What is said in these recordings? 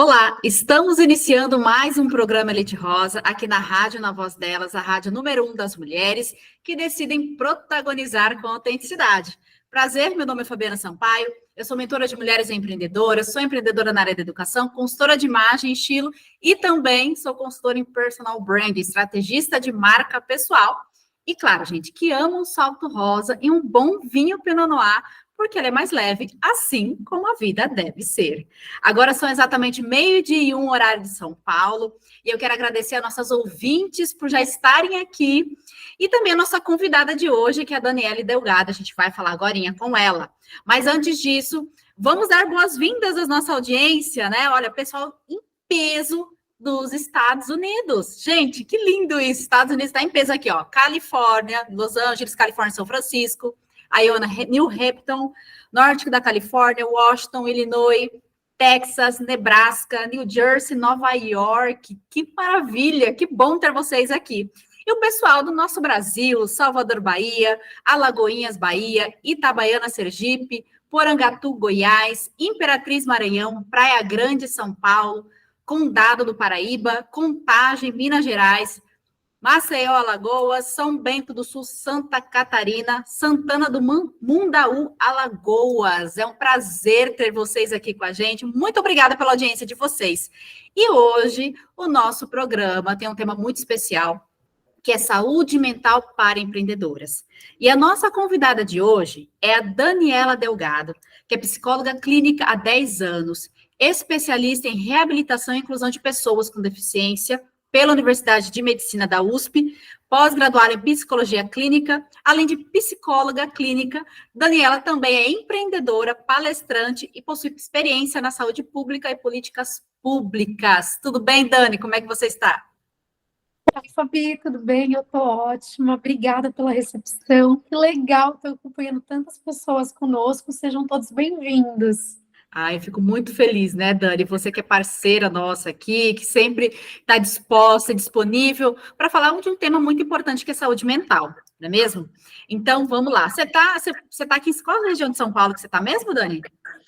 Olá, estamos iniciando mais um programa Elite Rosa, aqui na Rádio Na Voz Delas, a rádio número 1 das mulheres que decidem protagonizar com autenticidade. Prazer, meu nome é Fabiana Sampaio, eu sou mentora de mulheres empreendedoras, sou empreendedora na área da educação, consultora de imagem e estilo e também sou consultora em personal brand, estrategista de marca pessoal. E claro, gente, que ama um salto rosa e um bom vinho Pinot Noir, porque ele é mais leve, assim como a vida deve ser. Agora são exatamente 12:01, horário de São Paulo, e eu quero agradecer a nossas ouvintes por já estarem aqui, e também a nossa convidada de hoje, que é a Daniele Delgado, a gente vai falar agorinha com ela. Mas antes disso, vamos dar boas-vindas à nossa audiência, né? Olha, pessoal em peso dos Estados Unidos. Gente, que lindo isso! Estados Unidos está em peso aqui, ó. Califórnia, Los Angeles, Califórnia, São Francisco, Iowa, New Hampton, norte da Califórnia, Washington, Illinois, Texas, Nebraska, New Jersey, Nova York. Que maravilha, que bom ter vocês aqui. E o pessoal do nosso Brasil, Salvador, Bahia, Alagoinhas, Bahia, Itabaiana, Sergipe, Porangatu, Goiás, Imperatriz, Maranhão, Praia Grande, São Paulo, Condado do Paraíba, Contagem, Minas Gerais, Maceió, Alagoas, São Bento do Sul, Santa Catarina, Santana do Mundaú, Alagoas. É um prazer ter vocês aqui com a gente. Muito obrigada pela audiência de vocês. E hoje o nosso programa tem um tema muito especial, que é saúde mental para empreendedoras. E a nossa convidada de hoje é a Daniela Delgado, que é psicóloga clínica há 10 anos, especialista em reabilitação e inclusão de pessoas com deficiência pela Universidade de Medicina da USP, pós-graduada em psicologia clínica, além de psicóloga clínica. Daniela também é empreendedora, palestrante e possui experiência na saúde pública e políticas públicas. Tudo bem, Dani? Como é que você está? Oi, Fabi, tudo bem? Eu tô ótima. Obrigada pela recepção. Que legal estar acompanhando tantas pessoas conosco. Sejam todos bem-vindos. Eu fico muito feliz, né, Dani? Você que é parceira nossa aqui, que sempre está disposta e disponível para falar de um tema muito importante que é saúde mental, não é mesmo? Então, vamos lá. Você tá aqui em qual região de São Paulo que você está mesmo, Dani?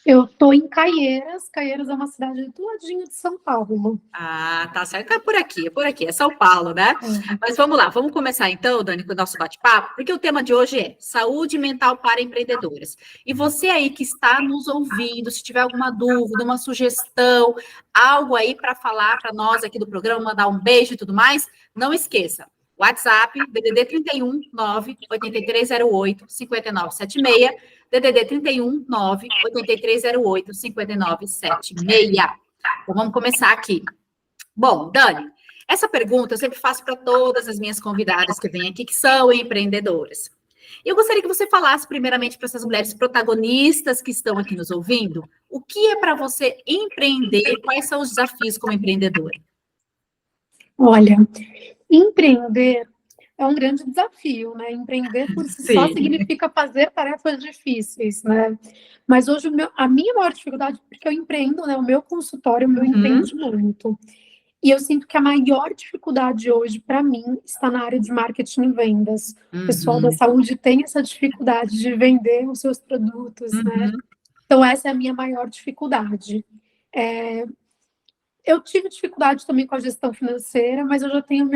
Eu tô em Caieiras. Caieiras é uma cidade do ladinho de São Paulo. Tá certo. É por aqui, é São Paulo, né? Mas vamos lá, vamos começar então, Dani, com o nosso bate-papo, porque o tema de hoje é saúde mental para empreendedoras. E você aí que está nos ouvindo, se tiver alguma dúvida, uma sugestão, algo aí para falar para nós aqui do programa, mandar um beijo e tudo mais, não esqueça. WhatsApp, DDD 31 9 8308 5976, DDD 31 9 8308 5976. Então, vamos começar aqui. Bom, Dani, essa pergunta eu sempre faço para todas as minhas convidadas que vêm aqui, que são empreendedoras. Eu gostaria que você falasse primeiramente para essas mulheres protagonistas que estão aqui nos ouvindo, o que é para você empreender, quais são os desafios como empreendedora? Olha, empreender é um grande desafio, né? Empreender por si só Sim. significa fazer tarefas difíceis, né? Mas hoje a minha maior dificuldade, porque eu empreendo, né? O meu consultório, o meu empreendimento. E eu sinto que a maior dificuldade hoje, para mim, está na área de marketing e vendas. O pessoal da saúde tem essa dificuldade de vender os seus produtos, né? Então, essa é a minha maior dificuldade. Eu tive dificuldade também com a gestão financeira, mas eu já tenho,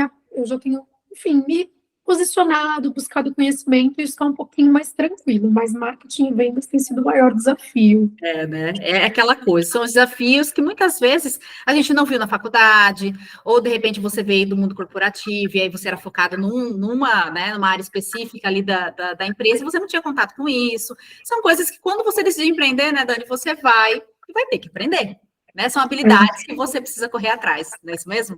enfim, me posicionado, buscado conhecimento, e isso está um pouquinho mais tranquilo, mas marketing e vendas tem sido o maior desafio. Né? É aquela coisa, são os desafios que muitas vezes a gente não viu na faculdade, ou de repente você veio do mundo corporativo, e aí você era focado numa área específica ali da empresa, e você não tinha contato com isso. São coisas que quando você decide empreender, né, Dani, você vai ter que aprender, né? São habilidades que você precisa correr atrás, não é isso mesmo?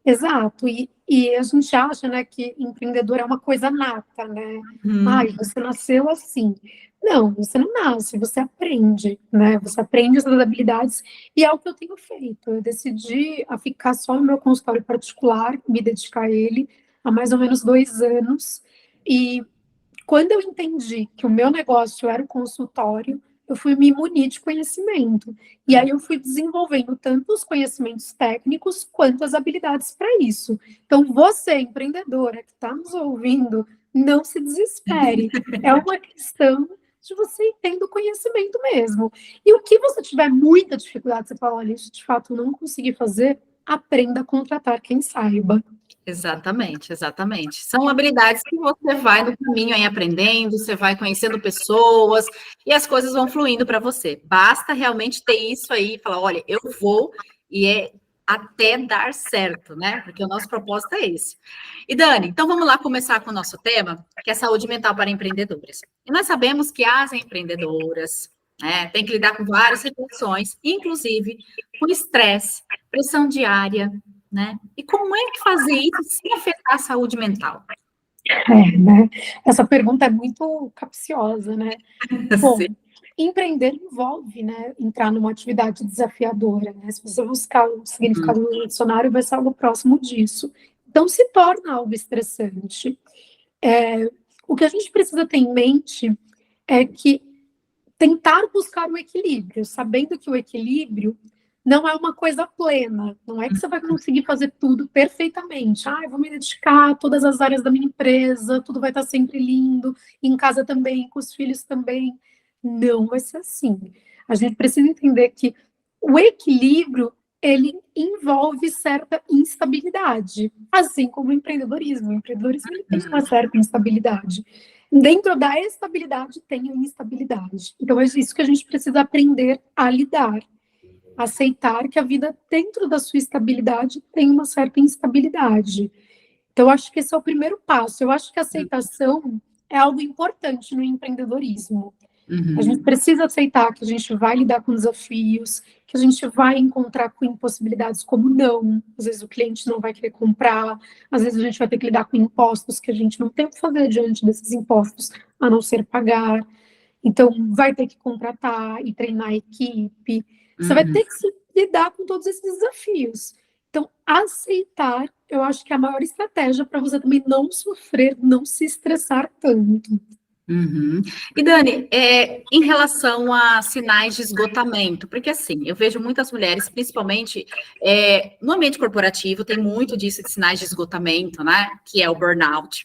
Exato, e a gente acha, né, que empreendedor é uma coisa nata, né? Ai, você nasceu assim. Não, você não nasce, você aprende, né? Você aprende essas habilidades e é o que eu tenho feito. Eu decidi a ficar só no meu consultório particular, me dedicar a ele há mais ou menos 2 anos. E quando eu entendi que o meu negócio era o consultório, eu fui me munir de conhecimento. E aí eu fui desenvolvendo tanto os conhecimentos técnicos quanto as habilidades para isso. Então, você, empreendedora que está nos ouvindo, não se desespere. É uma questão de você ir tendo conhecimento mesmo. E o que você tiver muita dificuldade, você fala, olha, isso de fato eu não consegui fazer, aprenda a contratar quem saiba. Exatamente, exatamente. São habilidades que você vai no caminho aí aprendendo, você vai conhecendo pessoas e as coisas vão fluindo para você. Basta realmente ter isso aí e falar, olha, eu vou e é até dar certo, né? Porque o nosso propósito é esse. E Dani, então vamos lá começar com o nosso tema, que é saúde mental para empreendedores. E nós sabemos que as empreendedoras, né, têm que lidar com várias situações, inclusive com estresse, pressão diária, né? E como é que fazer isso sem afetar a saúde mental? Né? Essa pergunta é muito capciosa, né? Bom, empreender envolve, né, entrar numa atividade desafiadora, né? Se você buscar o significado no dicionário, vai ser algo próximo disso. Então, se torna algo estressante. O que a gente precisa ter em mente é que tentar buscar o equilíbrio, sabendo que o equilíbrio não é uma coisa plena, não é que você vai conseguir fazer tudo perfeitamente. Ah, eu vou me dedicar a todas as áreas da minha empresa, tudo vai estar sempre lindo, em casa também, com os filhos também. Não vai ser assim. A gente precisa entender que o equilíbrio, ele envolve certa instabilidade, assim como o empreendedorismo. O empreendedorismo ele tem uma certa instabilidade. Dentro da estabilidade tem a instabilidade. Então é isso que a gente precisa aprender a lidar. Aceitar que a vida dentro da sua estabilidade tem uma certa instabilidade. Então, eu acho que esse é o primeiro passo. Eu acho que a aceitação é algo importante no empreendedorismo. A gente precisa aceitar que a gente vai lidar com desafios, que a gente vai encontrar com impossibilidades como não. Às vezes o cliente não vai querer comprar, às vezes a gente vai ter que lidar com impostos que a gente não tem o que fazer diante desses impostos, a não ser pagar. Então, vai ter que contratar e treinar a equipe. Você vai ter que lidar com todos esses desafios. Então, aceitar, eu acho que é a maior estratégia para você também não sofrer, não se estressar tanto. E Dani, em relação a sinais de esgotamento, porque assim, eu vejo muitas mulheres, principalmente no ambiente corporativo, tem muito disso de sinais de esgotamento, né? Que é o burnout.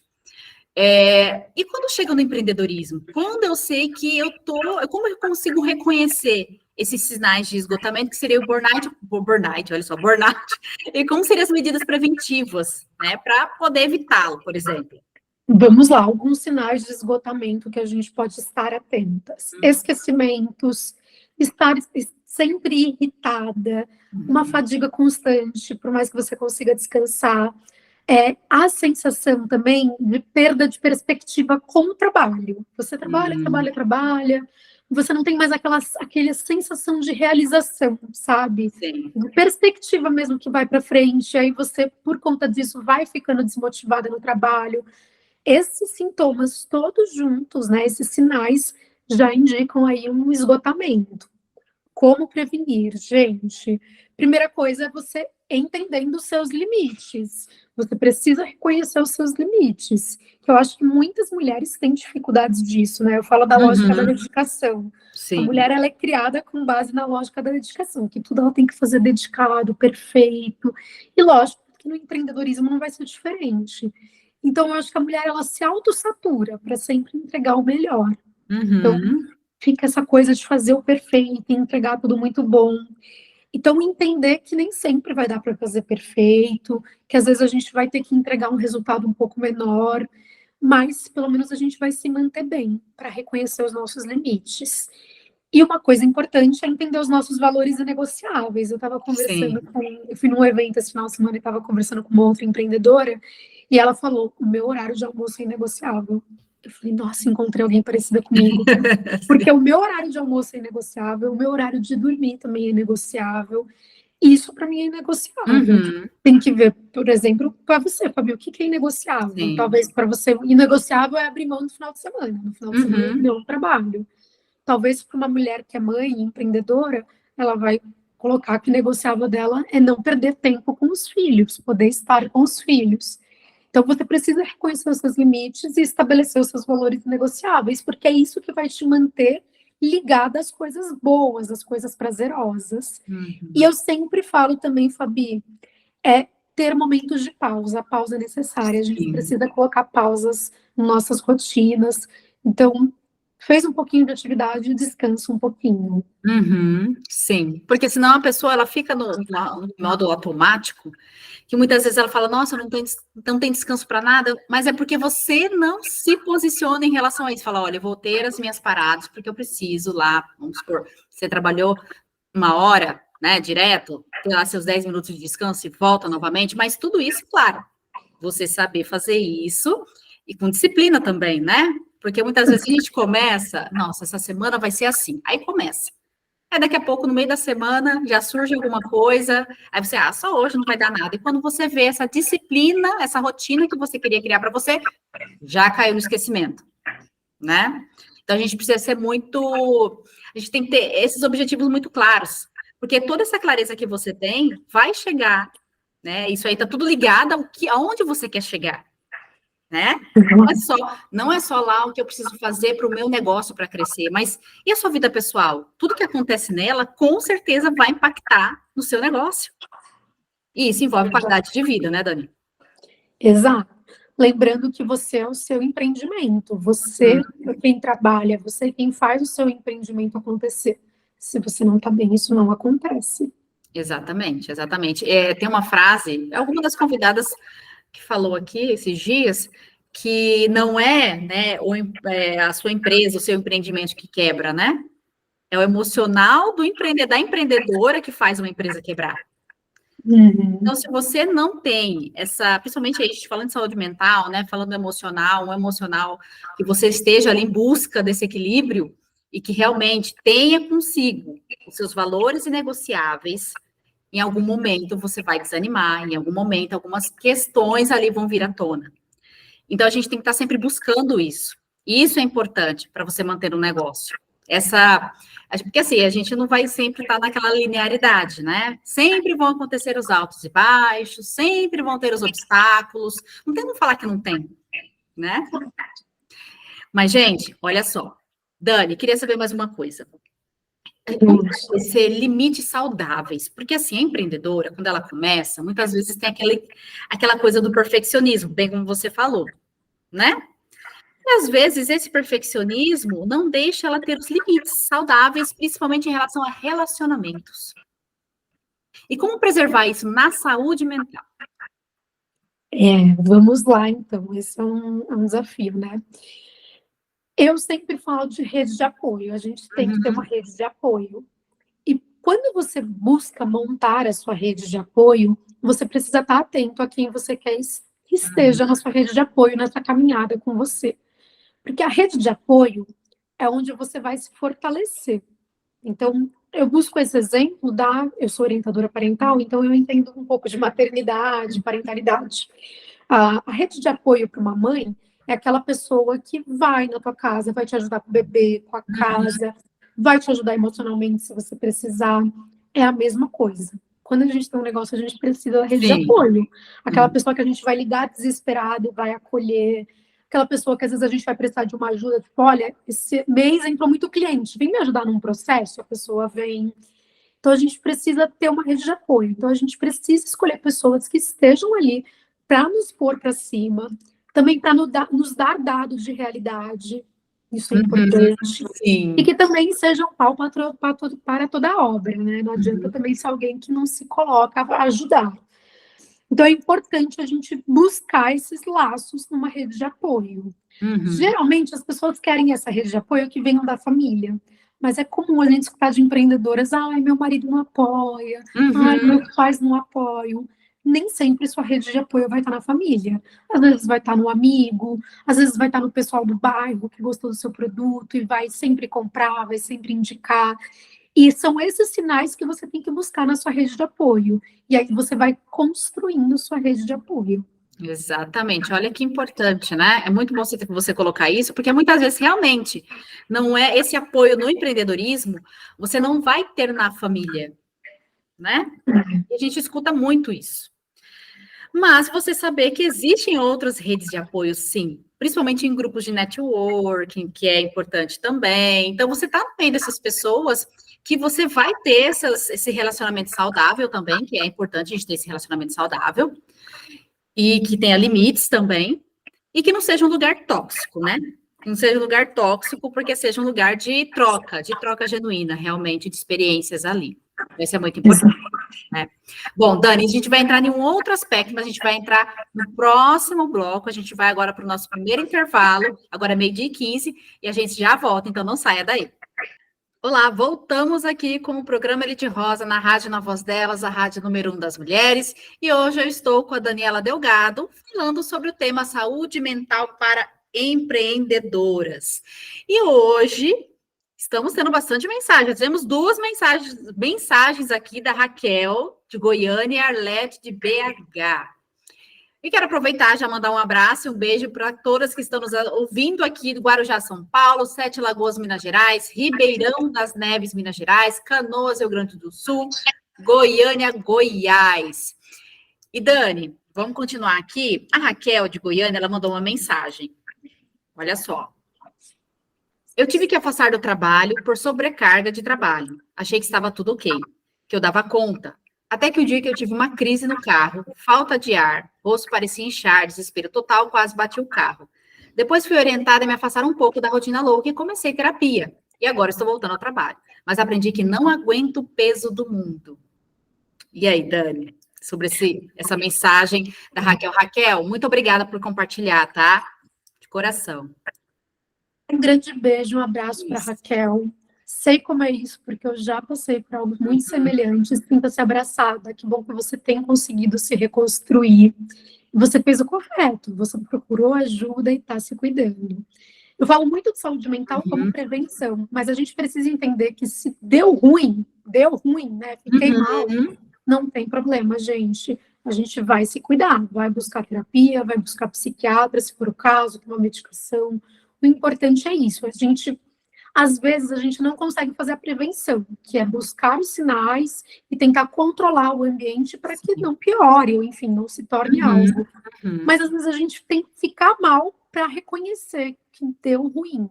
E quando chega no empreendedorismo, quando eu sei que como eu consigo reconhecer esses sinais de esgotamento, que seria o burnout, olha só, burnout, e como seriam as medidas preventivas, né, para poder evitá-lo, por exemplo? Vamos lá, alguns sinais de esgotamento que a gente pode estar atentas. Esquecimentos, estar sempre irritada, uma fadiga constante, por mais que você consiga descansar. A sensação também de perda de perspectiva com o trabalho. Você trabalha, você não tem mais aquela sensação de realização, sabe? Sim. De perspectiva mesmo que vai para frente, aí você, por conta disso, vai ficando desmotivada no trabalho. Esses sintomas todos juntos, né, esses sinais já indicam aí um esgotamento. Como prevenir, gente? Primeira coisa é você entendendo os seus limites. Você precisa reconhecer os seus limites. Que eu acho que muitas mulheres têm dificuldades disso, né? Eu falo da lógica da dedicação. Sim. A mulher, ela é criada com base na lógica da dedicação, que tudo ela tem que fazer dedicado, perfeito. E lógico que no empreendedorismo não vai ser diferente. Então, eu acho que a mulher, ela se autossatura para sempre entregar o melhor. Então, fica essa coisa de fazer o perfeito, entregar tudo muito bom. Então, entender que nem sempre vai dar para fazer perfeito, que às vezes a gente vai ter que entregar um resultado um pouco menor, mas pelo menos a gente vai se manter bem para reconhecer os nossos limites. E uma coisa importante é entender os nossos valores inegociáveis. Eu estava conversando eu fui num evento esse final de semana e estava conversando com uma outra empreendedora, e ela falou: o meu horário de almoço é inegociável. Eu falei, nossa, encontrei alguém parecida comigo. Porque o meu horário de almoço é inegociável, o meu horário de dormir também é negociável. Isso para mim é inegociável. Tem que ver, por exemplo, para você, Fabio, o que é inegociável? Sim. Talvez para você, inegociável é abrir mão no final de semana. No final de semana eu não trabalho. Talvez para uma mulher que é mãe, empreendedora, ela vai colocar que o negociável dela é não perder tempo com os filhos, poder estar com os filhos. Então, você precisa reconhecer os seus limites e estabelecer os seus valores negociáveis, porque é isso que vai te manter ligada às coisas boas, às coisas prazerosas. E eu sempre falo também, Fabi, ter momentos de pausa. A pausa é necessária. A gente precisa colocar pausas nas nossas rotinas. Então, fez um pouquinho de atividade, descansa um pouquinho. Sim, porque senão a pessoa ela fica no modo automático, que muitas vezes ela fala, nossa, não tem descanso para nada, mas é porque você não se posiciona em relação a isso. Fala, olha, eu vou ter as minhas paradas, porque eu preciso lá, vamos supor, você trabalhou 1 hora, né, direto, tem lá seus 10 minutos de descanso e volta novamente, mas tudo isso, claro, você saber fazer isso e com disciplina também, né? Porque muitas vezes a gente começa, nossa, essa semana vai ser assim, aí começa. Aí daqui a pouco, no meio da semana, já surge alguma coisa, aí você, só hoje não vai dar nada. E quando você vê essa disciplina, essa rotina que você queria criar para você, já caiu no esquecimento, né? Então a gente precisa ser a gente tem que ter esses objetivos muito claros, porque toda essa clareza que você tem vai chegar, né? Isso aí tá tudo ligado aonde você quer chegar, né? Não é só lá o que eu preciso fazer para o meu negócio para crescer, mas e a sua vida pessoal? Tudo que acontece nela, com certeza vai impactar no seu negócio. E isso envolve qualidade de vida, né, Dani? Exato. Lembrando que você é o seu empreendimento, você é quem trabalha, você é quem faz o seu empreendimento acontecer. Se você não está bem, isso não acontece. Exatamente, exatamente. Tem uma frase, alguma das convidadas que falou aqui esses dias, que não é, né, a sua empresa, o seu empreendimento que quebra, né? É o emocional da empreendedora que faz uma empresa quebrar. Então, se você não tem principalmente aí, a gente falando de saúde mental, né, falando um emocional que você esteja ali em busca desse equilíbrio e que realmente tenha consigo os seus valores inegociáveis, em algum momento você vai desanimar, em algum momento algumas questões ali vão vir à tona. Então, a gente tem que estar sempre buscando isso. E isso é importante para você manter um negócio. Porque assim, a gente não vai sempre estar naquela linearidade, né? Sempre vão acontecer os altos e baixos, sempre vão ter os obstáculos. Não tem como falar que não tem, né? Mas, gente, olha só. Dani, queria saber mais uma coisa. Como vai ser limites saudáveis? Porque, assim, a empreendedora, quando ela começa, muitas vezes tem aquela coisa do perfeccionismo, bem como você falou, né? E, às vezes, esse perfeccionismo não deixa ela ter os limites saudáveis, principalmente em relação a relacionamentos. E como preservar isso na saúde mental? Vamos lá, então. Esse é um desafio, né? Eu sempre falo de rede de apoio. A gente tem que ter uma rede de apoio. E quando você busca montar a sua rede de apoio, você precisa estar atento a quem você quer que esteja na sua rede de apoio, nessa caminhada com você. Porque a rede de apoio é onde você vai se fortalecer. Então, eu busco esse exemplo eu sou orientadora parental, então eu entendo um pouco de maternidade, parentalidade. A rede de apoio para uma mãe é aquela pessoa que vai na tua casa, vai te ajudar com o bebê, com a casa, vai te ajudar emocionalmente se você precisar. É a mesma coisa. Quando a gente tem um negócio, a gente precisa da rede de apoio. Aquela pessoa que a gente vai ligar desesperado, vai acolher. Aquela pessoa que às vezes a gente vai precisar de uma ajuda, tipo, olha, esse mês entrou muito cliente, vem me ajudar num processo, a pessoa vem. Então a gente precisa ter uma rede de apoio. Então a gente precisa escolher pessoas que estejam ali para nos pôr para cima, também para nos dar dados de realidade. Isso é importante. Sim. E que também sejam pau para toda a obra, né? Não adianta também ser alguém que não se coloca a ajudar. Então, é importante a gente buscar esses laços numa rede de apoio. Geralmente, as pessoas querem essa rede de apoio que venham da família. Mas é comum a gente escutar de empreendedoras, ai, meu marido não apoia, ai, meus pais não apoiam. Nem sempre sua rede de apoio vai estar na família. Às vezes vai estar no amigo, às vezes vai estar no pessoal do bairro que gostou do seu produto e vai sempre comprar, vai sempre indicar. E são esses sinais que você tem que buscar na sua rede de apoio. E aí você vai construindo sua rede de apoio. Exatamente, olha que importante, né? É muito bom você colocar isso, porque muitas vezes realmente não é esse apoio no empreendedorismo, você não vai ter na família, né? E a gente escuta muito isso. Mas você saber que existem outras redes de apoio, sim, principalmente em grupos de networking, que é importante também. Então, você está no meio dessas pessoas que você vai ter esse relacionamento saudável também, que é importante a gente ter esse relacionamento saudável, e que tenha limites também, e que não seja um lugar tóxico, né? Não seja um lugar tóxico, porque seja um lugar de troca genuína, realmente, de experiências ali. Isso é muito importante, né? Bom, Dani, a gente vai entrar em um outro aspecto, mas a gente vai entrar no próximo bloco. A gente vai agora para o nosso primeiro intervalo, agora é 12h15, e a gente já volta, então não saia daí. Olá, voltamos aqui com o programa Elite Rosa na Rádio Na Voz Delas, a rádio número 1 das mulheres. E hoje eu estou com a Daniela Delgado, falando sobre o tema saúde mental para empreendedoras. E hoje estamos tendo bastante mensagens. Temos duas mensagens aqui da Raquel, de Goiânia, e Arlete, de BH. E quero aproveitar já mandar um abraço e um beijo para todas que estão nos ouvindo aqui do Guarujá, São Paulo, Sete Lagoas, Minas Gerais, Ribeirão das Neves, Minas Gerais, Canoas, Rio Grande do Sul, Goiânia, Goiás. E Dani, vamos continuar aqui. A Raquel de Goiânia, ela mandou uma mensagem. Olha só. Eu tive que afastar do trabalho por sobrecarga de trabalho. Achei que estava tudo ok, que eu dava conta. Até que o dia que eu tive uma crise no carro, falta de ar, rosto parecia inchar, desespero total, quase bati o carro. Depois fui orientada a me afastar um pouco da rotina louca e comecei terapia. E agora estou voltando ao trabalho. Mas aprendi que não aguento o peso do mundo. E aí, Dani, sobre essa mensagem da Raquel. Raquel, muito obrigada por compartilhar, tá? De coração. Um grande beijo, um abraço para Raquel. Sei como é isso, porque eu já passei por algo muito semelhante. Sinta-se abraçada. Que bom que você tem conseguido se reconstruir. Você fez o correto. Você procurou ajuda e está se cuidando. Eu falo muito de saúde mental como prevenção, mas a gente precisa entender que se deu ruim, né? Fiquei mal, não tem problema, gente. A gente vai se cuidar, vai buscar terapia, vai buscar psiquiatra, se for o caso, tomar medicação. O importante é isso. Às vezes, a gente não consegue fazer a prevenção, que é buscar os sinais e tentar controlar o ambiente para que não piore, ou enfim, não se torne algo. Mas, às vezes, a gente tem que ficar mal para reconhecer que deu ruim.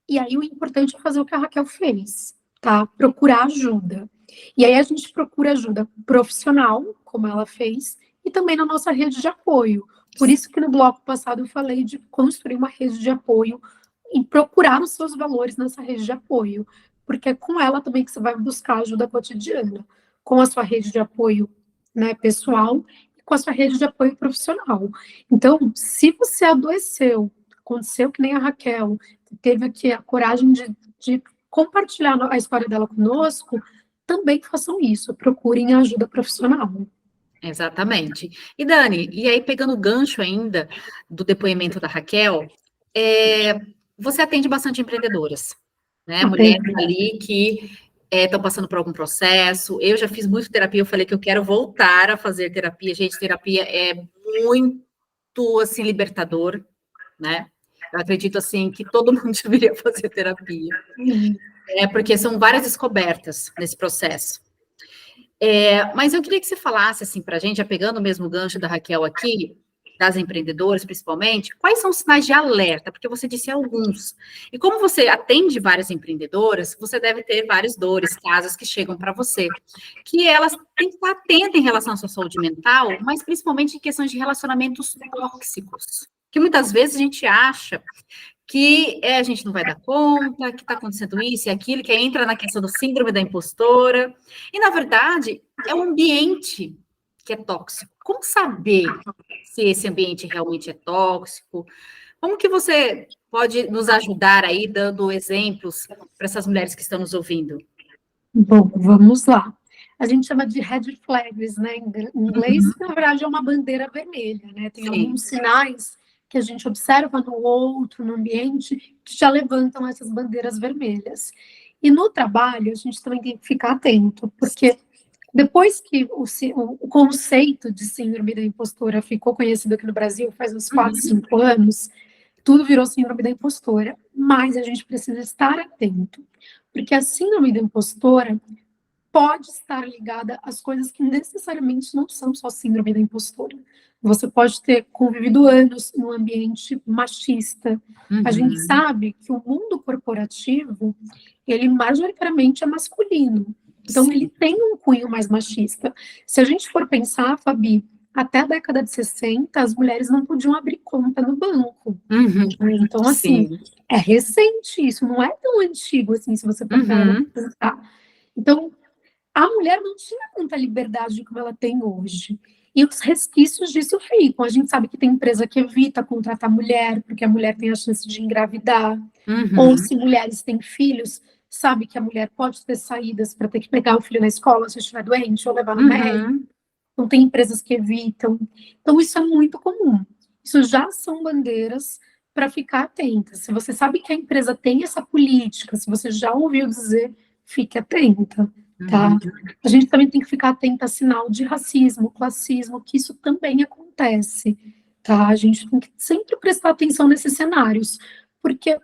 E aí, o importante é fazer o que a Raquel fez, tá? Procurar ajuda. E aí, a gente procura ajuda profissional, como ela fez, e também na nossa rede de apoio. Por isso que no bloco passado eu falei de construir uma rede de apoio e procurar os seus valores nessa rede de apoio, porque é com ela também que você vai buscar ajuda cotidiana, com a sua rede de apoio, né, pessoal e com a sua rede de apoio profissional. Então, se você adoeceu, aconteceu que nem a Raquel, teve aqui a coragem de compartilhar a história dela conosco, também façam isso, procurem ajuda profissional. Exatamente. E Dani, e aí pegando o gancho ainda do depoimento da Raquel, você atende bastante empreendedoras, né? Mulheres ali que estão passando por algum processo. Eu já fiz muito terapia, eu falei que eu quero voltar a fazer terapia. Gente, terapia é muito, assim, libertador, né? Eu acredito, assim, que todo mundo deveria fazer terapia. Porque são várias descobertas nesse processo. Mas eu queria que você falasse, assim, para a gente, já pegando o mesmo gancho da Raquel aqui, das empreendedoras, principalmente, quais são os sinais de alerta? Porque você disse alguns. E como você atende várias empreendedoras, você deve ter várias dores, casos que chegam para você, que elas têm que estar atentas em relação à sua saúde mental, mas principalmente em questões de relacionamentos tóxicos, que muitas vezes a gente acha que a gente não vai dar conta, que está acontecendo isso e aquilo, que entra na questão do síndrome da impostora, e, na verdade, é um ambiente que é tóxico. Como saber se esse ambiente realmente é tóxico? Como que você pode nos ajudar aí, dando exemplos para essas mulheres que estão nos ouvindo? Bom, vamos lá. A gente chama de red flags, né? Em inglês, na verdade, é uma bandeira vermelha, né? Tem alguns sinais que a gente observa no outro, no ambiente, que já levantam essas bandeiras vermelhas. E no trabalho, a gente também tem que ficar atento, porque depois que o conceito de síndrome da impostora ficou conhecido aqui no Brasil, faz uns 4, 5 anos, tudo virou síndrome da impostora, mas a gente precisa estar atento, porque a síndrome da impostora pode estar ligada às coisas que necessariamente não são só síndrome da impostora. Você pode ter convivido anos num ambiente machista. A gente sabe que o mundo corporativo, ele majoritariamente é masculino. Então, ele tem um cunho mais machista. Se a gente for pensar, Fabi, até a década de 60, as mulheres não podiam abrir conta no banco. Uhum. Então, assim, Sim. é recente isso, não é tão antigo assim, se você for Uhum. pensar. Então, a mulher não tinha tanta liberdade como ela tem hoje. E os resquícios disso ficam. A gente sabe que tem empresa que evita contratar mulher, porque a mulher tem a chance de engravidar. Ou Uhum. se mulheres têm filhos, sabe que a mulher pode ter saídas para ter que pegar o filho na escola se estiver doente, ou levar no médico. Uhum. Então, tem empresas que evitam. Então, isso é muito comum. Isso já são bandeiras para ficar atenta. Se você sabe que a empresa tem essa política, se você já ouviu dizer, fique atenta, tá? Uhum. A gente também tem que ficar atenta a sinal de racismo, classismo, que isso também acontece, tá? A gente tem que sempre prestar atenção nesses cenários, porque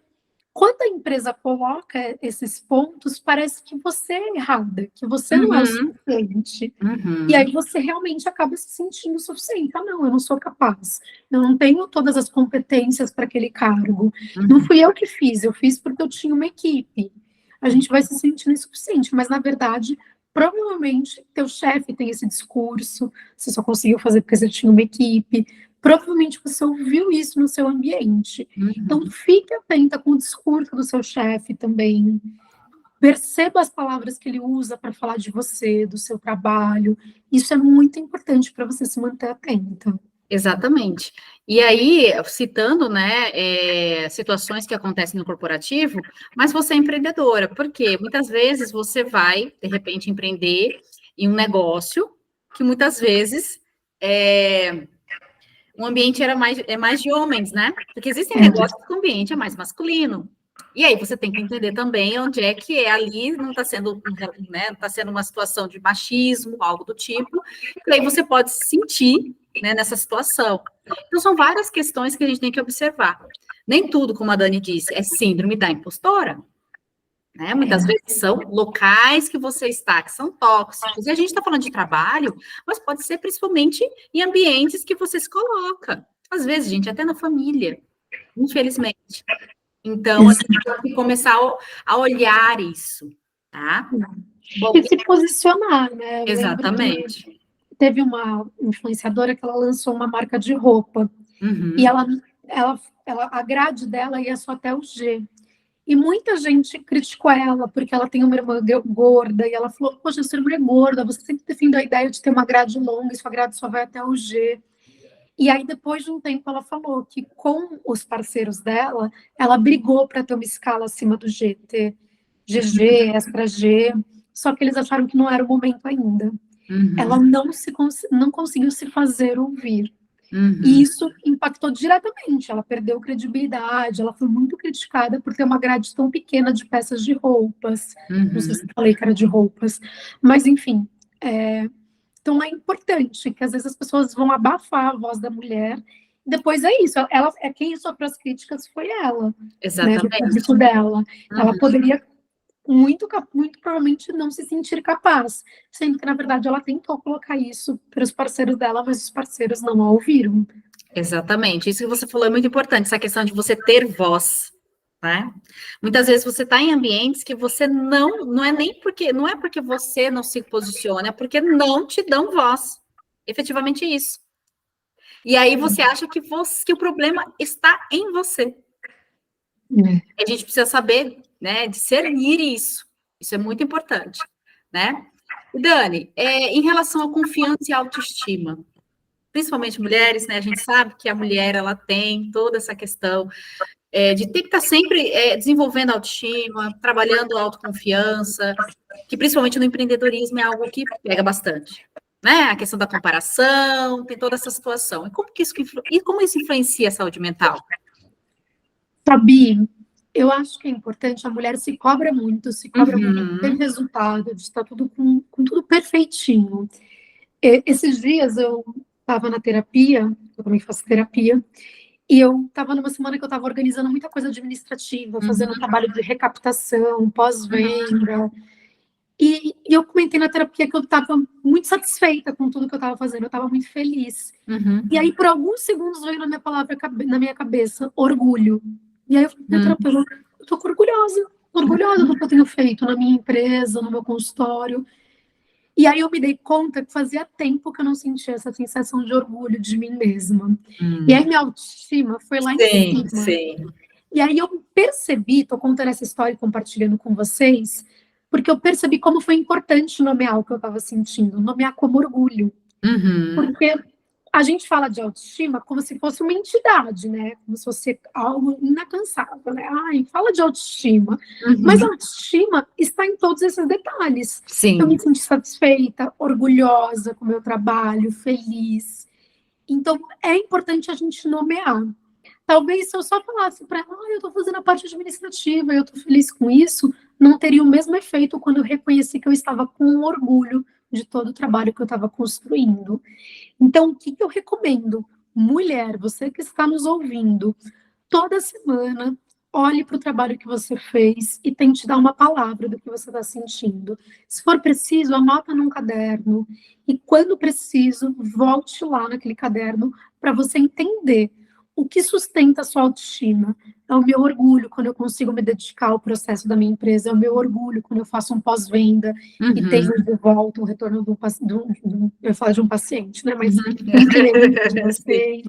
quando a empresa coloca esses pontos, parece que você é errada, que você não é o Uhum. suficiente. E Uhum. aí você realmente acaba se sentindo suficiente. Ah, não, eu não sou capaz. Eu não tenho todas as competências para aquele cargo. Não Uhum. fui eu que fiz, eu fiz porque eu tinha uma equipe. A gente vai se sentindo insuficiente, mas na verdade, provavelmente, teu chefe tem esse discurso, você só conseguiu fazer porque você tinha uma equipe. Provavelmente você ouviu isso no seu ambiente. Então, Uhum. fique atenta com o discurso do seu chefe também. Perceba as palavras que ele usa para falar de você, do seu trabalho. Isso é muito importante para você se manter atenta. Exatamente. E aí, citando, né, situações que acontecem no corporativo, mas você é empreendedora, porque muitas vezes você vai, de repente, empreender em um negócio que muitas vezes o ambiente é mais de homens, né? Porque existem negócios que o ambiente é mais masculino. E aí você tem que entender também onde é que ali não está sendo, né, não tá sendo uma situação de machismo, algo do tipo, e aí você pode se sentir, né, nessa situação. Então, são várias questões que a gente tem que observar. Nem tudo, como a Dani disse, é síndrome da impostora, né? Muitas vezes são locais que você está, que são tóxicos. E a gente está falando de trabalho, mas pode ser principalmente em ambientes que você se coloca. Às vezes, gente, até na família, infelizmente. Então, a gente tem que começar a olhar isso, tá? Bom, E se posicionar, né? Eu lembro que exatamente. teve uma influenciadora que ela lançou uma marca de roupa e Uhum, a grade dela ia só até o G. E muita gente criticou ela porque ela tem uma irmã gorda e ela falou: Poxa, sua irmã é gorda, você sempre defendeu a ideia de ter uma grade longa e sua grade só vai até o G. E aí, depois de um tempo, ela falou que com os parceiros dela, ela brigou para ter uma escala acima do G, ter GG, Extra G, só que eles acharam que não era o momento ainda. Ela uhum, não conseguiu se fazer ouvir. E uhum, isso impactou diretamente. Ela perdeu credibilidade, ela foi muito criticada por ter uma grade tão pequena de peças de roupas. Não sei se uhum. eu falei que era de roupas, mas enfim. Então é importante que às vezes as pessoas vão abafar a voz da mulher. E depois é isso. Ela é quem sofreu as críticas foi ela, né? Do Exatamente. público dela. Ela Uhum. poderia muito provavelmente não se sentir capaz, sendo que na verdade ela tentou colocar isso para os parceiros dela, mas os parceiros não a ouviram. Exatamente. Isso que você falou é muito importante, essa questão de você ter voz, né? Muitas vezes você está em ambientes que você não é porque você não se posiciona, é porque não te dão voz. Efetivamente isso. E aí você acha que o problema está em você. É. A gente precisa saber, né, discernir isso. Isso é muito importante, né? E Dani, em relação à confiança e autoestima, principalmente mulheres, né? A gente sabe que a mulher ela tem toda essa questão de ter que estar sempre desenvolvendo autoestima, trabalhando a autoconfiança, que principalmente no empreendedorismo é algo que pega bastante. Né? A questão da comparação, tem toda essa situação. E como isso influencia a saúde mental? Fabi, eu acho que é importante, a mulher se cobra muito de ter Uhum, resultado, de estar tudo com tudo perfeitinho. Esses dias eu estava na terapia, eu também faço terapia, e eu estava numa semana que eu estava organizando muita coisa administrativa, fazendo uhum, trabalho de recaptação, uhum, pós-venda. E eu comentei na terapia que eu estava muito satisfeita com tudo que eu estava fazendo, eu estava muito feliz. E uhum, aí, por alguns segundos, veio na minha cabeça, orgulho. E aí eu falei, minha uhum, terapeuta, eu tô orgulhosa do que eu tenho feito na minha empresa, no meu consultório. E aí eu me dei conta que fazia tempo que eu não sentia essa sensação de orgulho de mim mesma. E aí minha autoestima foi lá em Sim, cima. sim. E aí eu percebi, tô contando essa história e compartilhando com vocês, porque eu percebi como foi importante nomear o que eu estava sentindo, nomear como orgulho. Uhum. Porque a gente fala de autoestima como se fosse uma entidade, né? Como se fosse algo inalcançável, né? Ai, fala de autoestima. Mas a Uhum. autoestima está em todos esses detalhes. Eu Sim. me senti satisfeita, orgulhosa com o meu trabalho, feliz. Então, é importante a gente nomear. Talvez se eu só falasse para ela, eu estou fazendo a parte administrativa e eu estou feliz com isso, não teria o mesmo efeito quando eu reconheci que eu estava com orgulho de todo o trabalho que eu estava construindo. Então, o que eu recomendo? Mulher, você que está nos ouvindo, toda semana, olhe para o trabalho que você fez e tente dar uma palavra do que você está sentindo. Se for preciso, anota num caderno e, quando preciso, volte lá naquele caderno para você entender o que sustenta a sua autoestima. É o meu orgulho quando eu consigo me dedicar ao processo da minha empresa, é o meu orgulho quando eu faço um pós-venda e tenho Uhum. de volta um retorno eu falo de um paciente, né? Mas Uhum. um cliente de Sim. vocês.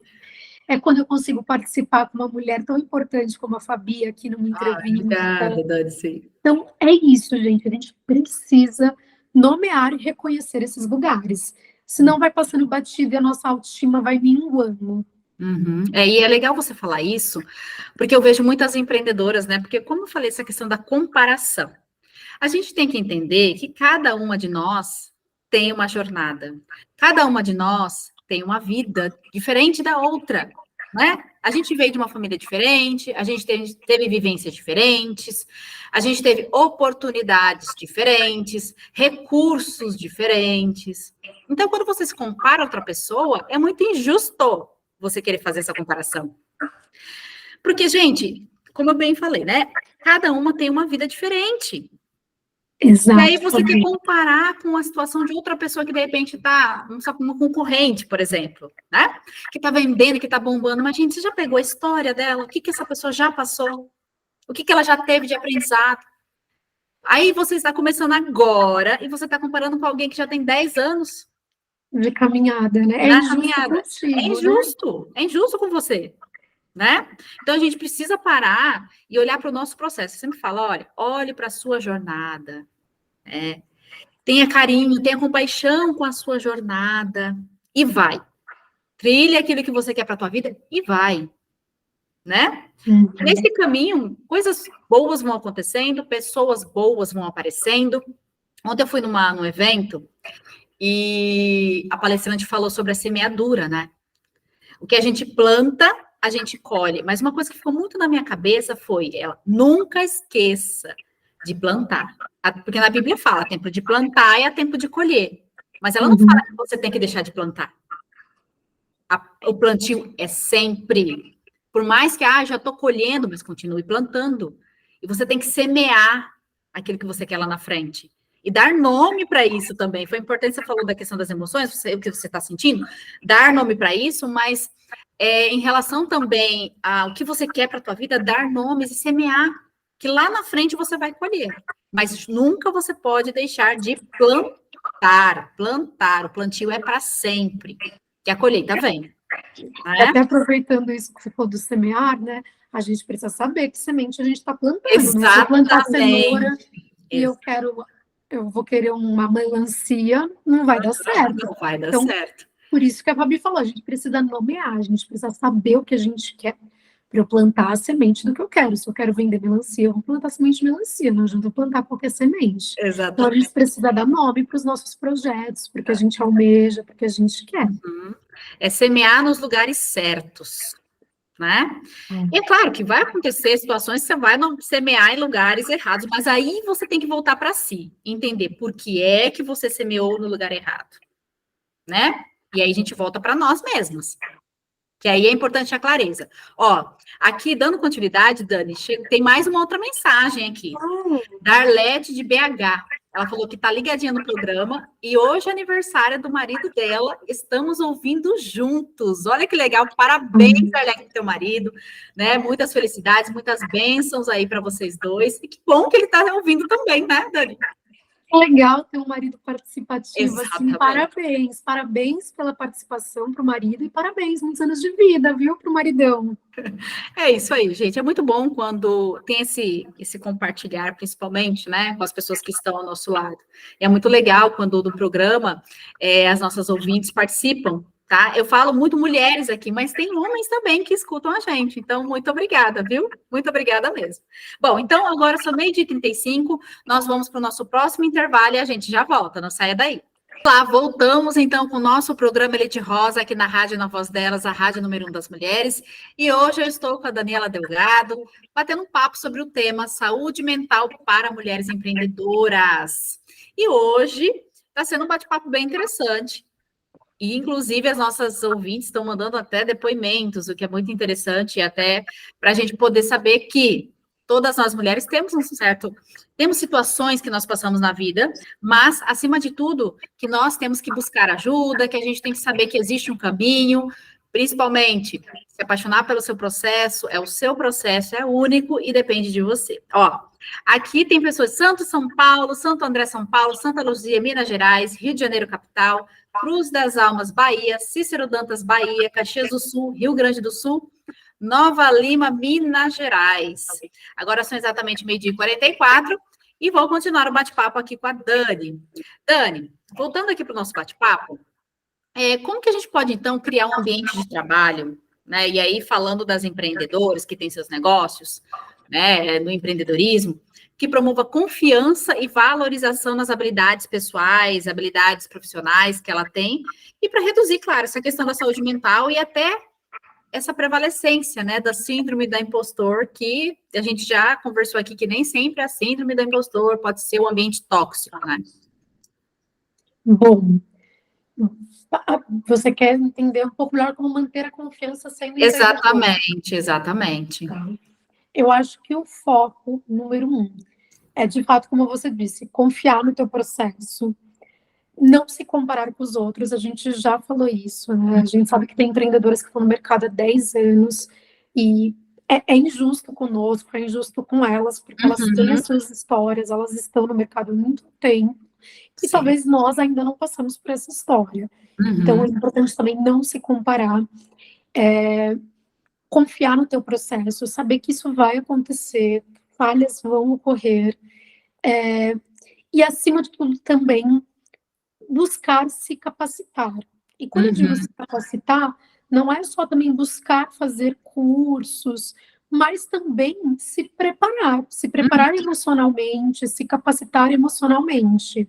É quando eu consigo participar com uma mulher tão importante como a Fabi aqui numa entrevista. Obrigada, Dani, sim. Então, é isso, gente. A gente precisa nomear e reconhecer esses lugares. Senão vai passando batido e a nossa autoestima vai minguando. Uhum. E é legal você falar isso, porque eu vejo muitas empreendedoras, né? Porque, como eu falei, essa questão da comparação. A gente tem que entender que cada uma de nós tem uma jornada. Cada uma de nós tem uma vida diferente da outra, né? A gente veio de uma família diferente, a gente teve vivências diferentes, a gente teve oportunidades diferentes, recursos diferentes. Então, quando você se compara a outra pessoa, é muito injusto você querer fazer essa comparação. Porque, gente, como eu bem falei, né? Cada uma tem uma vida diferente. E aí Exato, você quer Fabi. comparar com a situação de outra pessoa que de repente está, não sabe, uma concorrente, por exemplo, né? Que está vendendo, que está bombando. Mas, gente, você já pegou a história dela? O que essa pessoa já passou? O que ela já teve de aprendizado? Aí você está começando agora e você está comparando com alguém que já tem 10 anos De caminhada, né? É na injusto caminhada. contigo, né? É injusto com você, né? Então a gente precisa parar e olhar para o nosso processo. Eu sempre falo, olha, olhe para a sua jornada, tenha carinho, tenha compaixão com a sua jornada e vai. Trilhe aquilo que você quer para a tua vida e vai, né? Uhum. Nesse caminho, coisas boas vão acontecendo, pessoas boas vão aparecendo. Ontem eu fui num evento e a palestrante falou sobre a semeadura, né? O que a gente planta, a gente colhe. Mas uma coisa que ficou muito na minha cabeça foi, ela nunca esqueça de plantar. Porque na Bíblia fala, tempo de plantar é tempo de colher. Mas ela não fala que você tem que deixar de plantar. O plantio é sempre. Por mais que, já estou colhendo, mas continue plantando. E você tem que semear aquilo que você quer lá na frente. E dar nome para isso também. Foi importante, você falou da questão das emoções, o que você está sentindo, dar nome para isso, mas em relação também ao que você quer para a tua vida, dar nomes e semear, que lá na frente você vai colher. Mas nunca você pode deixar de plantar. O plantio é para sempre, que a colheita vem. E até aproveitando isso que você falou do semear, né? A gente precisa saber que semente a gente está plantando, né? Se eu plantar cenoura e eu vou querer uma melancia, não vai dar certo. Não vai dar então, certo. Por isso que a Fabi falou, a gente precisa nomear, a gente precisa saber o que a gente quer para eu plantar a semente do que eu quero. Se eu quero vender melancia, eu vou plantar semente de melancia, não adianta eu plantar qualquer semente. Exatamente. Então a gente precisa dar nome para os nossos projetos, porque a gente almeja, porque a gente quer. É semear nos lugares certos, né? E é claro que vai acontecer situações que você vai semear em lugares errados, mas aí você tem que voltar para si, entender por que é que você semeou no lugar errado, né? E aí a gente volta para nós mesmos. Que aí é importante a clareza. Ó, aqui, dando continuidade, Dani, tem mais uma outra mensagem aqui. Darlete de BH. Ela falou que está ligadinha no programa e hoje é aniversário do marido dela. Estamos ouvindo juntos. Olha que legal. Parabéns, Darlete, pro teu marido, né? Muitas felicidades, muitas bênçãos aí para vocês dois. E que bom que ele está ouvindo também, né, Dani? legal ter um marido participativo, assim, Exatamente. parabéns pela participação para o marido e parabéns, muitos anos de vida, viu, para o maridão. É isso aí, gente. É muito bom quando tem esse compartilhar, principalmente, né, com as pessoas que estão ao nosso lado. E é muito legal quando do programa as nossas ouvintes participam, tá? Eu falo muito mulheres aqui, mas tem homens também que escutam a gente. Então, muito obrigada, viu? Muito obrigada mesmo. Bom, então agora são 12h35, nós vamos para o nosso próximo intervalo e a gente já volta, não saia daí. Olá, voltamos então com o nosso programa Elite Rosa, aqui na Rádio Na Voz Delas, a rádio número 1 das mulheres. E hoje eu estou com a Daniela Delgado, batendo um papo sobre o tema saúde mental para mulheres empreendedoras. E hoje está sendo um bate-papo bem interessante. E, inclusive, as nossas ouvintes estão mandando até depoimentos, o que é muito interessante, e até para a gente poder saber que todas nós mulheres temos situações que nós passamos na vida, mas, acima de tudo, que nós temos que buscar ajuda, que a gente tem que saber que existe um caminho, principalmente se apaixonar pelo seu processo, é o seu processo, é único e depende de você. Ó, aqui tem pessoas de Santo São Paulo, Santo André São Paulo, Santa Luzia, Minas Gerais, Rio de Janeiro capital, Cruz das Almas, Bahia, Cícero Dantas, Bahia, Caxias do Sul, Rio Grande do Sul, Nova Lima, Minas Gerais. Agora são exatamente 12h44 e vou continuar o bate-papo aqui com a Dani. Dani, voltando aqui para o nosso bate-papo, como que a gente pode, então, criar um ambiente de trabalho, né? E aí, falando das empreendedoras que têm seus negócios, né, no empreendedorismo, que promova confiança e valorização nas habilidades pessoais, habilidades profissionais que ela tem, e para reduzir, claro, essa questão da saúde mental e até essa prevalecência, né, da síndrome da impostor, que a gente já conversou aqui, que nem sempre a síndrome da impostor pode ser um ambiente tóxico, né? Bom, você quer entender um pouco melhor como manter a confiança sendo empreendedor. Exatamente. Tá? Eu acho que o foco número 1 é, de fato, como você disse, confiar no teu processo, não se comparar com os outros. A gente já falou isso, né? A gente sabe que tem empreendedoras que estão no mercado há 10 anos e é injusto conosco, é injusto com elas, porque elas têm as suas histórias, elas estão no mercado há muito tempo e talvez nós ainda não passamos por essa história. Então, é importante também não se comparar, confiar no teu processo, saber que isso vai acontecer, falhas vão ocorrer, e, acima de tudo, também buscar se capacitar. E quando eu digo se capacitar, não é só também buscar fazer cursos, mas também se preparar emocionalmente, se capacitar emocionalmente.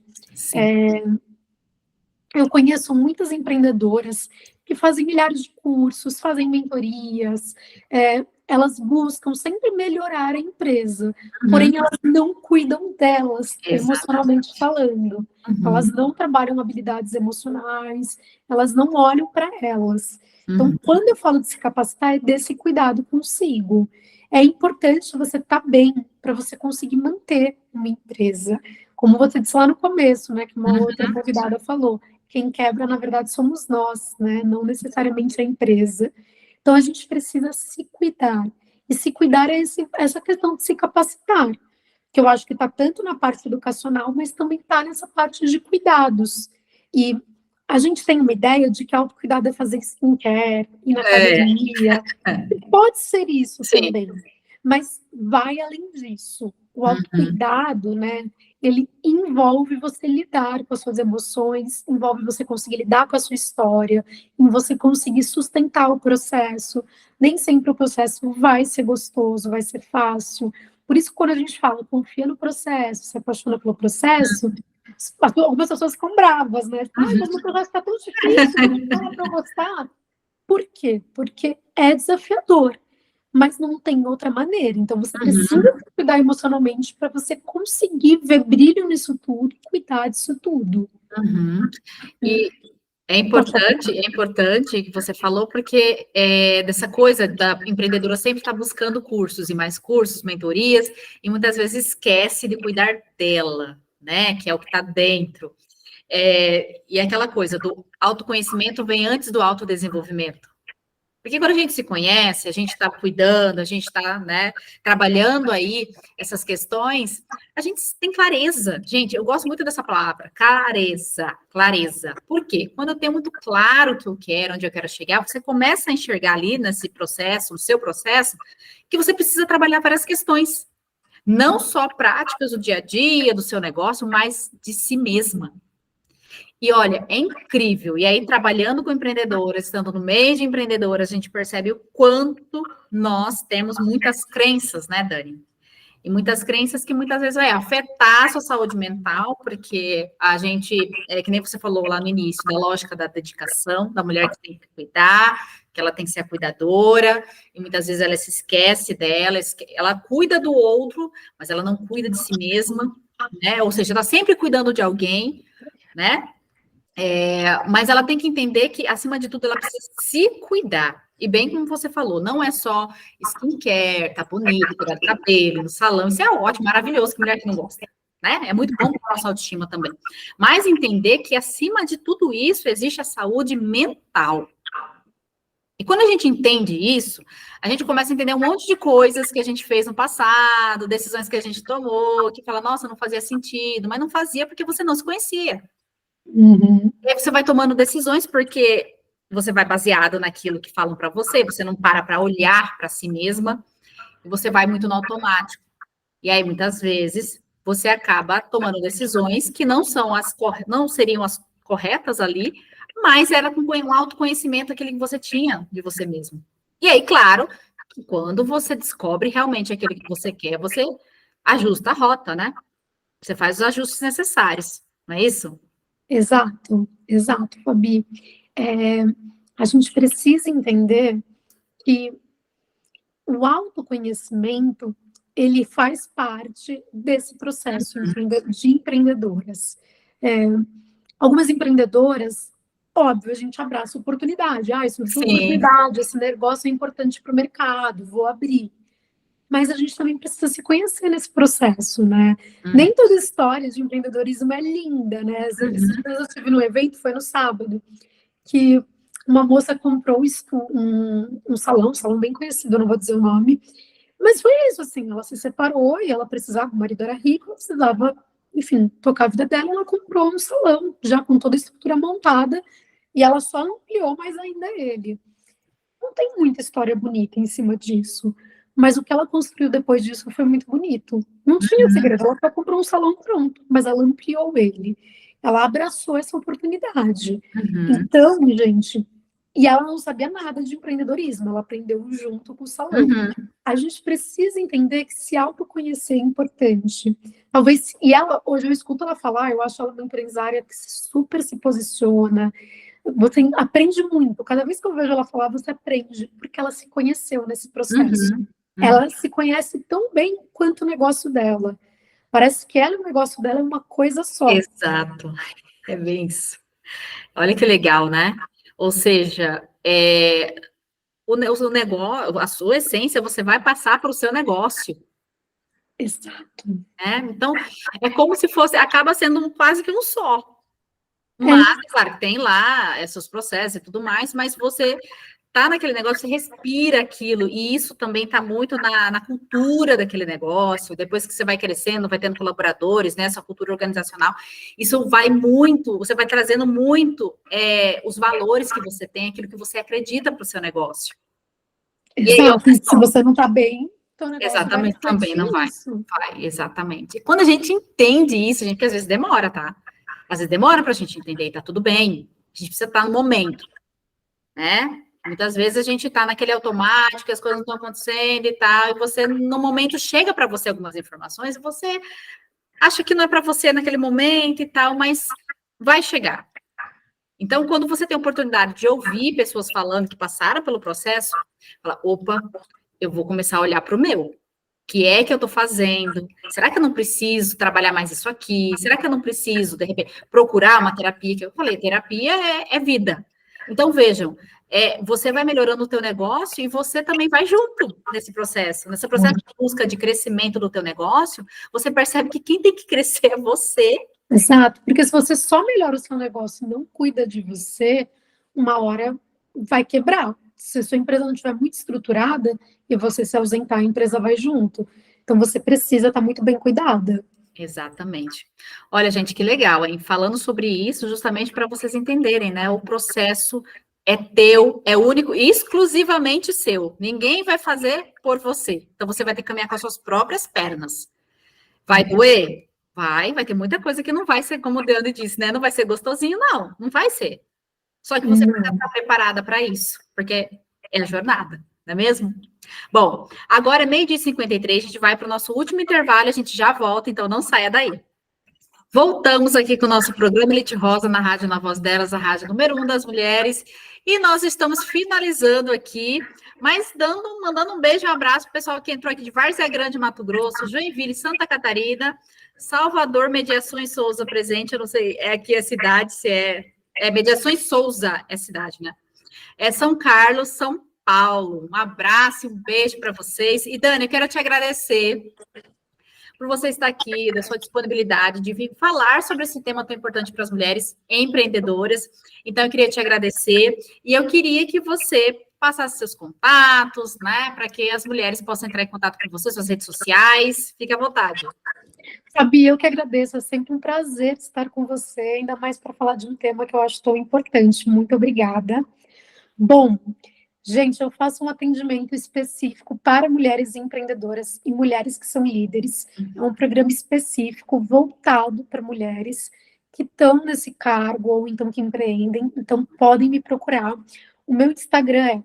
Eu conheço muitas empreendedoras que fazem milhares de cursos, fazem mentorias, elas buscam sempre melhorar a empresa, porém elas não cuidam delas, emocionalmente falando. Elas não trabalham habilidades emocionais, elas não olham para elas. Então, quando eu falo de se capacitar, é desse cuidado consigo. É importante você estar bem para você conseguir manter uma empresa. Como você disse lá no começo, né, que uma outra convidada falou, quem quebra, na verdade, somos nós, né? Não necessariamente a empresa. Então, a gente precisa se cuidar. E se cuidar é essa questão de se capacitar, que eu acho que está tanto na parte educacional, mas também está nessa parte de cuidados. E a gente tem uma ideia de que autocuidado é fazer skincare, ir na academia. Pode ser isso também, mas vai além disso. O autocuidado, né? Ele envolve você lidar com as suas emoções, envolve você conseguir lidar com a sua história, em você conseguir sustentar o processo. Nem sempre o processo vai ser gostoso, vai ser fácil. Por isso, quando a gente fala, confia no processo, se apaixona pelo processo, algumas pessoas ficam bravas, né? Ai, mas o processo está tão difícil, não dá para eu gostar. Por quê? Porque é desafiador, mas não tem outra maneira. Então, você precisa cuidar emocionalmente para você conseguir ver brilho nisso tudo e cuidar disso tudo. E é importante que você falou, porque dessa coisa da empreendedora sempre estar buscando cursos e mais cursos, mentorias, e muitas vezes esquece de cuidar dela, né? Que é o que está dentro. E aquela coisa do autoconhecimento vem antes do autodesenvolvimento. Porque quando a gente se conhece, a gente está cuidando, a gente está, né, trabalhando aí essas questões, a gente tem clareza. Gente, eu gosto muito dessa palavra, clareza, clareza. Por quê? Quando eu tenho muito claro o que eu quero, onde eu quero chegar, você começa a enxergar ali nesse processo, no seu processo, que você precisa trabalhar várias questões. Não só práticas do dia a dia, do seu negócio, mas de si mesma. E olha, é incrível. E aí, trabalhando com empreendedoras, estando no meio de empreendedoras, a gente percebe o quanto nós temos muitas crenças, né, Dani? E muitas crenças que muitas vezes vai afetar a sua saúde mental, porque a gente, que nem você falou lá no início, da lógica da dedicação, da mulher que tem que cuidar, que ela tem que ser a cuidadora, e muitas vezes ela se esquece dela, ela cuida do outro, mas ela não cuida de si mesma, né? Ou seja, está sempre cuidando de alguém, né? Mas ela tem que entender que, acima de tudo, ela precisa se cuidar. E bem como você falou, não é só skincare, tá bonito, cuidar do cabelo, no salão, isso é ótimo, maravilhoso, que mulher que não gosta, né? É muito bom para a nossa autoestima também. Mas entender que, acima de tudo isso, existe a saúde mental. E quando a gente entende isso, a gente começa a entender um monte de coisas que a gente fez no passado, decisões que a gente tomou, que fala, nossa, não fazia sentido, mas não fazia porque você não se conhecia. Uhum. E aí você vai tomando decisões porque você vai baseado naquilo que falam para você não para olhar para si mesma, e você vai muito no automático. E aí, muitas vezes, você acaba tomando decisões que não seriam as corretas ali, mas era com um autoconhecimento aquele que você tinha de você mesmo. E aí, claro, que quando você descobre realmente aquilo que você quer, você ajusta a rota, né? Você faz os ajustes necessários, não é isso? Exato, Fabi. A gente precisa entender que o autoconhecimento, ele faz parte desse processo de empreendedoras. Algumas empreendedoras, óbvio, a gente abraça a oportunidade. Isso é uma Sim. oportunidade, esse negócio é importante para o mercado, vou abrir. Mas a gente também precisa se conhecer nesse processo, né? Nem toda história de empreendedorismo é linda, né? Esses dias eu estive num evento, foi no sábado, que uma moça comprou um salão bem conhecido, eu não vou dizer o nome, mas foi isso, assim, ela se separou e ela precisava, o marido era rico, ela precisava, enfim, tocar a vida dela, ela comprou um salão, já com toda a estrutura montada, e ela só ampliou mais ainda ele. Não tem muita história bonita em cima disso, mas o que ela construiu depois disso foi muito bonito. Não tinha segredo, ela só comprou um salão pronto, mas ela ampliou ele. Ela abraçou essa oportunidade. Então, gente, e ela não sabia nada de empreendedorismo, ela aprendeu junto com o salão. A gente precisa entender que se autoconhecer é importante. Talvez, e ela, hoje eu escuto ela falar, eu acho ela uma empresária que super se posiciona, você aprende muito. Cada vez que eu vejo ela falar, você aprende, porque ela se conheceu nesse processo. Ela se conhece tão bem quanto o negócio dela. Parece que ela e o negócio dela é uma coisa só. Exato. É bem isso. Olha que legal, né? Ou seja, o negócio, a sua essência, você vai passar para o seu negócio. Exato. Né? Então, é como se fosse, acaba sendo quase que um só. Mas, claro, que tem lá esses processos e tudo mais, mas você tá naquele negócio, você respira aquilo, e isso também está muito na cultura daquele negócio. Depois que você vai crescendo, vai tendo colaboradores, né, essa cultura organizacional, isso vai muito, você vai trazendo muito os valores que você tem, aquilo que você acredita para o seu negócio. Exato, e aí, se você não está bem, então o negócio exatamente, vai também não vai. Vai, exatamente. E quando a gente entende isso, a gente, às vezes demora, tá? Às vezes demora para a gente entender, e tá tudo bem, a gente precisa estar no momento, né? Muitas vezes a gente está naquele automático, as coisas não estão acontecendo e tal, e você, no momento, chega para você algumas informações, e você acha que não é para você naquele momento e tal, mas vai chegar. Então, quando você tem a oportunidade de ouvir pessoas falando que passaram pelo processo, fala, opa, eu vou começar a olhar para o meu. O que é que eu estou fazendo? Será que eu não preciso trabalhar mais isso aqui? Será que eu não preciso, de repente, procurar uma terapia? Que eu falei, terapia é vida. Então, vejam, você vai melhorando o teu negócio e você também vai junto nesse processo. Nesse processo de busca de crescimento do teu negócio, você percebe que quem tem que crescer é você. Exato, porque se você só melhora o seu negócio e não cuida de você, uma hora vai quebrar. Se sua empresa não estiver muito estruturada e você se ausentar, a empresa vai junto. Então, você precisa estar muito bem cuidada. Exatamente. Olha, gente, que legal, hein? Falando sobre isso, justamente para vocês entenderem, né? O processo é teu, é único, exclusivamente seu. Ninguém vai fazer por você. Então, você vai ter que caminhar com as suas próprias pernas. Vai doer? Vai ter muita coisa que não vai ser, como o Deane disse, né? Não vai ser gostosinho, não vai ser. Só que você precisa estar preparada para isso, porque é a jornada, não é mesmo? Bom, agora é 12h53, a gente vai para o nosso último intervalo, a gente já volta, então não saia daí. Voltamos aqui com o nosso programa Elite Rosa na Rádio Na Voz Delas, a rádio número 1 das mulheres, e nós estamos finalizando aqui, mas mandando um beijo e um abraço para o pessoal que entrou aqui de Várzea Grande, Mato Grosso, Joinville, Santa Catarina, Salvador, Mediações Souza presente, eu não sei, é aqui a cidade, se é Mediações Souza, é cidade, né? É São Carlos, São Paulo. Um abraço e um beijo para vocês. E, Dani, eu quero te agradecer por você estar aqui, da sua disponibilidade de vir falar sobre esse tema tão importante para as mulheres empreendedoras. Então, eu queria te agradecer e eu queria que você passasse seus contatos, né, para que as mulheres possam entrar em contato com você, suas redes sociais. Fique à vontade. Fabi, eu que agradeço, é sempre um prazer estar com você, ainda mais para falar de um tema que eu acho tão importante. Muito obrigada. Bom, gente, eu faço um atendimento específico para mulheres empreendedoras e mulheres que são líderes. É um programa específico voltado para mulheres que estão nesse cargo ou então que empreendem. Então, podem me procurar. O meu Instagram é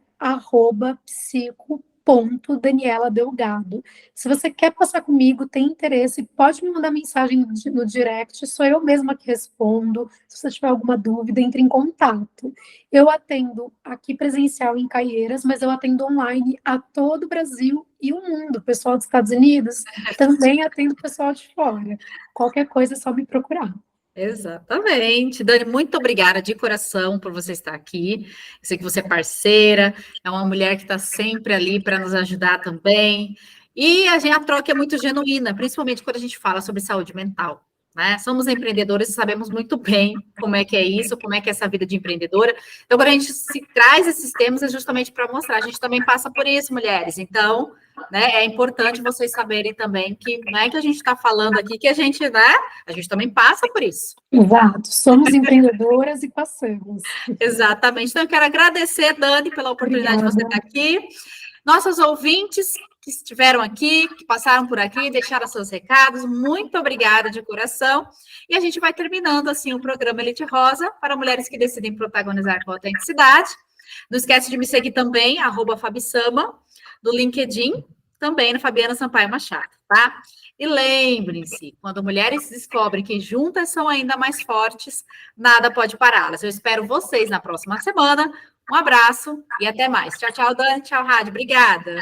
@psico.daniela Delgado. Se você quer passar comigo, tem interesse, pode me mandar mensagem no direct, sou eu mesma que respondo. Se você tiver alguma dúvida, entre em contato. Eu atendo aqui presencial em Caieiras, mas eu atendo online a todo o Brasil e o mundo. Pessoal dos Estados Unidos, também atendo pessoal de fora. Qualquer coisa é só me procurar. Exatamente. Dani, muito obrigada de coração por você estar aqui. Eu sei que você é parceira, é uma mulher que está sempre ali para nos ajudar também. E a troca é muito genuína, principalmente quando a gente fala sobre saúde mental, né? Somos empreendedoras e sabemos muito bem como é que é isso, como é que é essa vida de empreendedora. Então, quando a gente se traz esses temas, é justamente para mostrar. A gente também passa por isso, mulheres. Então, né, é importante vocês saberem também que não é que a gente está falando aqui que a gente, né? A gente também passa por isso. Exato, somos empreendedoras e passamos. Exatamente. Então, eu quero agradecer, Dani, pela oportunidade de você estar aqui. Nossos ouvintes que estiveram aqui, que passaram por aqui, deixaram seus recados, muito obrigada de coração. E a gente vai terminando, assim, o programa Elite Rosa para mulheres que decidem protagonizar com autenticidade. Não esquece de me seguir também, @FabiSama, do LinkedIn, também no Fabiana Sampaio Machado, tá? E lembrem-se, quando mulheres descobrem que juntas são ainda mais fortes, nada pode pará-las. Eu espero vocês na próxima semana. Um abraço e até mais. Tchau, tchau, Dani. Tchau, Rádio. Obrigada.